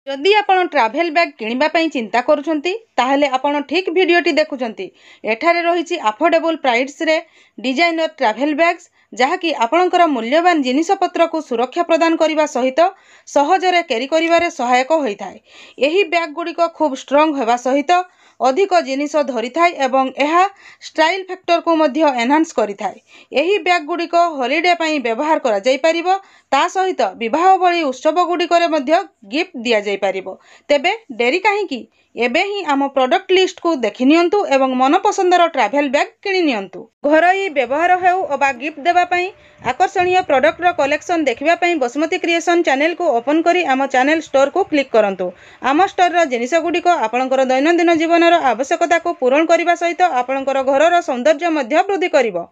जदि आपण travel bag किनिबा पई चिंता करूछंती ताहले आपण ठीक वीडियोटी देखुछंती। एठारे रहिछि अफोर्डेबल प्राइस रे डिजाइनर ट्रैवल बैग्स जहाँकि आपणकर मूल्यवान जिनिसपत्र को सुरक्षा प्रदान करने सहित सहजरे कैरी करिवारे सहायक होइथाय। एही बैग गुड़िक खूब स्ट्रंग होगा सहित अधिक जिनिस धरी थाए एवं यह स्टाइल फैक्टर को मध्य एनहांस करिथाय। एही बैग गुड़िक हॉलिडे पई व्यवहार करा जाय परिबो, ता सहित विवाह भली उत्सव गुड़िकरे मध्य गिफ्ट दिया जाय परिबो। तेबे डेरी काहेकि एबे ही आम प्रोडक्ट लिस्ट को देखि नियंतु एवं मन पसंदर ट्रैवल बैग किनि नियंतु। घरोई व्यवहार हेउ अबा गिफ्ट देबा पई आकर्षणीय प्रोडक्ट रो कलेक्शन देखिबा पई बसुमती क्रिएशन चैनल को ओपन करी आम चैनल स्टोर को क्लिक करंतु। आम स्टोर रो जिनिस गुड़िक आपणकर दैनंदिन जीवन रो आवश्यकता को पूरण करने सहित आपणकर घर सौंदर्य मध्य वृद्धि करिबो।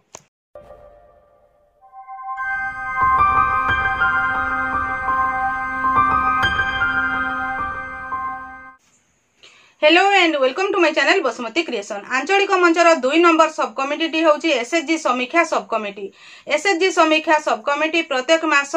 Hello and welcome to my channel Basumati creation. आंचलिक मंचर 2 नंबर सब कमिटी होची एसएचजी समीक्षा सब कमिटी। एसएचजी समीक्षा सब कमिटी प्रत्येक मास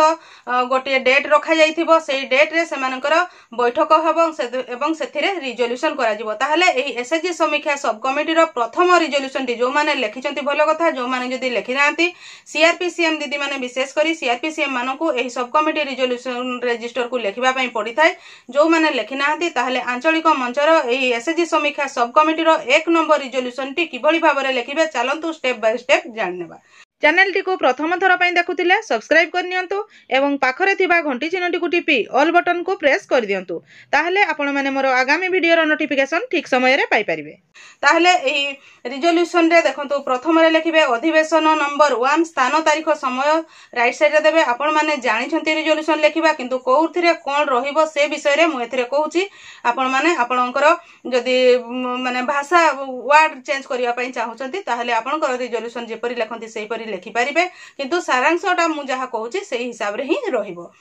गोटे डेट रखा जाइथिबो। सेही डेट रे सेमानकर बैठक हेबो एवं सेथिरे रिजोल्यूशन करा जिवो। ताहले एही एसएचजी समीक्षा सब कमिटी रो प्रथम रिजोल्यूशन टी जो माने लेखिचंती भलो कथा, जो माने जदी लेखि नांती सीआरपीसीएम दीदी माने विशेष करी सीआरपीसीएम मानकू एही सब कमिटी रिजोल्यूशन रजिस्टर को लेखिबा पई पड़ी थाए। जो माने लेखि नांती ताहले आंचलिक मंचर एसएचजी समीक्षा सब कमिटी रो 1 नंबर रिजोल्यूशन टी किभली भाबरे लेखिबे चलंतु स्टेप बाय स्टेप जाननेबा। चैनल टी को प्रथम थर पई देखुथिले सब्सक्राइब कर नियंतु एवं पाखरे थिबा घंटी चिन्हटी को टिपी ऑल बटन को प्रेस कर दियंतु। ताहले आपण माने मोर आगामी वीडियो रो नोटिफिकेशन ठीक समय रे पाई परिबे। ताहले एही रिजोल्यूशन रे देखंतु प्रथम रे लेखिबे अधिवेशन नंबर 1 स्थान तारीख समय राइट साइड रे देबे। आपण माने जानि छंती रिजोल्यूशन लेखिबा किंतु कोउथिरे कोन रहिबो से विषय रे मु एथिरे कहूची। आपण माने आपणकर जदी माने भाषा वर्ड चेंज करिया पई चाहुचंती ताहले आपणकर रिजोल्यूशन जेपरि लेखंती सेही परि लेखि पारिबे, किंतु सारांशटा मु जहा कहूची सेही हिसाब रे ही रहिबो।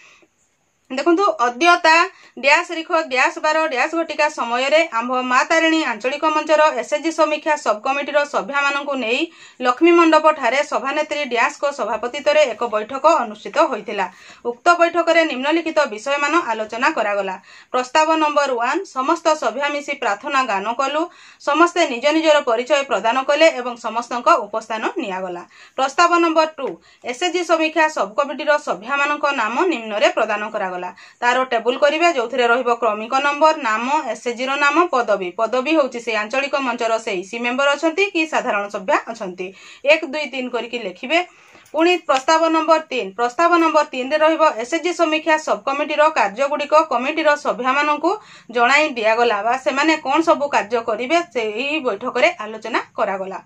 देखंतु अद्यता डैश रिख डैश 12 डैश घटिका समय रे आंभ मा तारिणी आंचलिक मंचर एसएचजी समीक्षा सब कमिटी रो सभ्या मानकु नेई लक्ष्मी मंडप ठारे सभानेत्री डैश को सभापतित्व एक बैठक अनुष्ठित होइतिला। उक्त बैठक रे निम्नलिखित विषय मान आलोचना करागला। प्रस्ताव नंबर 1 समस्त सभ्या मिसी प्रार्थना गान कलु। समस्ते निज निजर परिचय प्रदान कले एवं समस्तक उपस्थान नियागला। प्रस्ताव नंबर 2 एसएचजी समीक्षा सब कमिटी रो सभ्या मानक नाम निम्न रे प्रदान करा तारो टेबुल करिवे जोथिरे रहिबो क्रमिक नंबर, नाम, एसएचजी रो नाम, पदवी। पदवी होची से आंचलिक मंचर से ईसी मेंबर अछंती कि साधारण सभ्या अछंती 1 2 3 करिकि लेखिबे। पुणी प्रस्ताव नंबर 3 रे रहिबो एसएचजी समीक्षा सब कमिटी रो कार्य गुडिक कमिटी रो सभ्या मानकु जणाई दिया गला बा सेमाने कोन सब कार्य करिवे सेही बैठक रे आलोचना करा गला।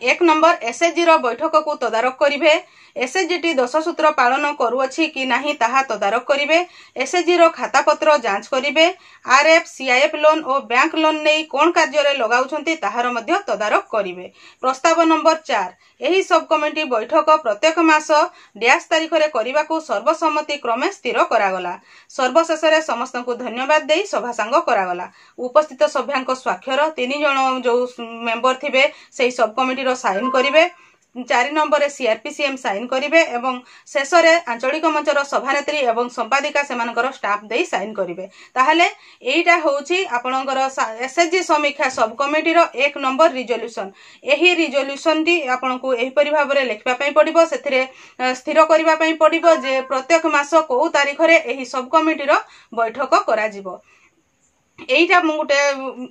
1 नंबर एसएचजी रो बैठक को तदारक करिवे। एसएचजी टी 10 सूत्र पालन करूअछि कि नाही ताहा तदारक करिवे। एसएचजी रो खाता पत्र जांच करिवे। आरएफ सीआईएफ लोन और बैंक लोन नै कोन कार्य रे लगाउछंती ताहार मध्य तदारक करिवे। प्रस्ताव नंबर 4 एही सब कमिटी बैठक प्रत्येक मास डैश तारीख रे करिबा को सर्वसम्मति क्रमे स्थिर करागला। सर्वशेष रे समस्त को धन्यवाद देई सभा सांग करागला। उपस्थित सभ्यांक स्वाक्षर 3 जण जो मेंबर थिबे सेही सब कमिटी रो साइन करिवे। 4 नंबर सीआरपीसीएम साइन करिवे एवं शेष रे आंचलिक मंचर सभानेत्री एवं संपादिका सेमानकर स्टाफ देई साइन करिवे। ताहले एईटा होउची आपणकर एसएचजी समीक्षा सब कमिटी रो 1 नंबर रिजोल्यूशन। एही रिजोल्यूशन टी आपनको एही परि भाबरे लेखबा पई पडिबो, सेथिरे स्थिर करिबा पई पडिबो जे प्रत्येक मास को तारीख रे एही सब कमिटी रो बैठक करा जिवो। एईटा मु गोटे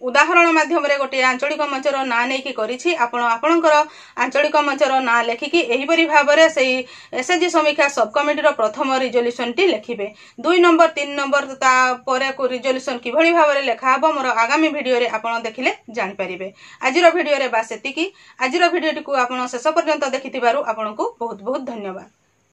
उदाहरण माध्यम रे गोटे आंचलिक मंचर ना नै कि करिछि। आपणकर आंचलिक मंचर ना लेखिकी एही परि भाबरे सेही एसएचजी समीक्षा सब कमिटी रो प्रथम रिजोल्यूशन टी लेखिबे। 2 नंबर 3 नंबर ता परे को रिजोल्यूशन किभली भाबरे लेखा हबो मोर आगामी वीडियो रे आपण देखिले जानि परिबे। आजिरो वीडियो रे बास एतिकी। आजिरो वीडियो टी को आपण शेष पर्यंत देखिथिबारु आपनको बहुत बहुत धन्यवाद।